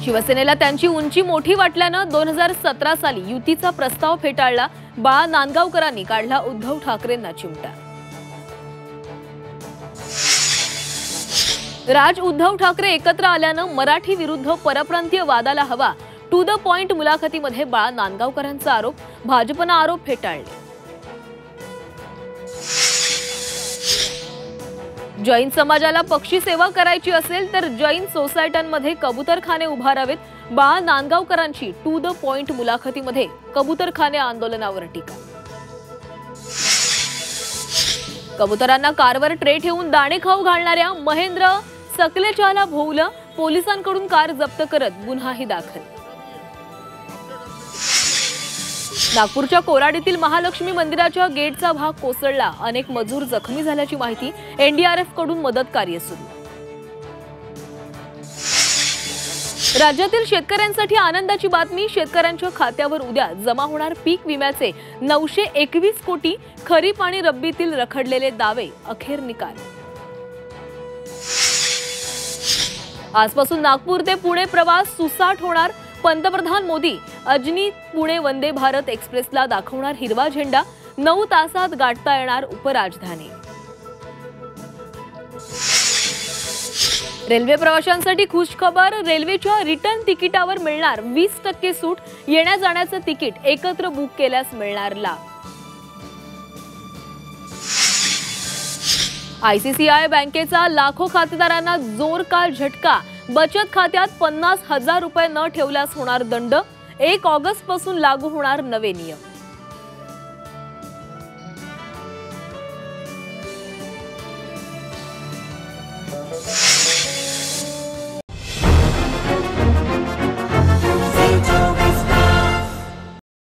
शिवसेनेला त्यांची उंची मोठी वाटल्यानं 2017 साली युतीचा प्रस्ताव फेटाळला। बाळा नांदगावकरांनी काढला उद्धव ठाकरेंना चिमटा। राज उद्धव ठाकरे एकत्र आल्यानं मराठी विरुद्ध परप्रांतीय वादाला हवा। टू द पॉइंट मुलाखतीमध्ये बाळा नांदगावकरांचा आरोप, भाजपनं आरोप फेटाळले। जैन समाजाला पक्षी सेवा करायची असेल तर जैन सोसायट्यांमध्ये कबूतरखाने उभारावेत। बाळा नांदगावकरांची टू द पॉइंट मुलाखतीमध्ये कबूतरखाने आंदोलनावर टीका। कबुतरांना कारवर ट्रे ठेवून दाणे खाऊ घालणाऱ्या महेंद्र सकलेचाला भोवलं, पोलिसांकडून कार जप्त करत गुन्हाही दाखल। नागपूरच्या कोराडीतील महालक्ष्मी मंदिराच्या गेटचा भाग कोसळला, अनेक मजूर जखमी झाल्याची माहिती। एनडीआरएफ कडून मदत कार्य सुरू। राज्यातील शेतकऱ्यांसाठी आनंदाची बातमी, शेतकऱ्यांच्या खात्यावर उद्या जमा होणार पीक विम्याचे 921 कोटी। खरीप आणि रब्बीतील रखडलेले दावे अखेर निकाल। आजपासून नागपूर ते पुणे प्रवास सुसाट होणार। पंतप्रधान मोदी अजनी पुणे वंदे भारत एक्सप्रेसला दाखवणार हिरवा झेंडा। 9 तासात गाठता येणार उपराजधानी। रेल्वे प्रवाशांसाठी खुशखबर, रेल्वेच्या रिटर्न तिकिटावर मिळणार 20% सूट। येण्या जाण्याचं तिकीट एकत्र बुक केल्यास मिळणार लाभ। आयसीसीआय बँकेचा लाखो खातेदारांना जोरदार झटका। बचत खात्यात 50,000 रुपये न ठेवल्यास होणार दंड। 1 ऑगस्ट पासून लागू होणार नवे नियम।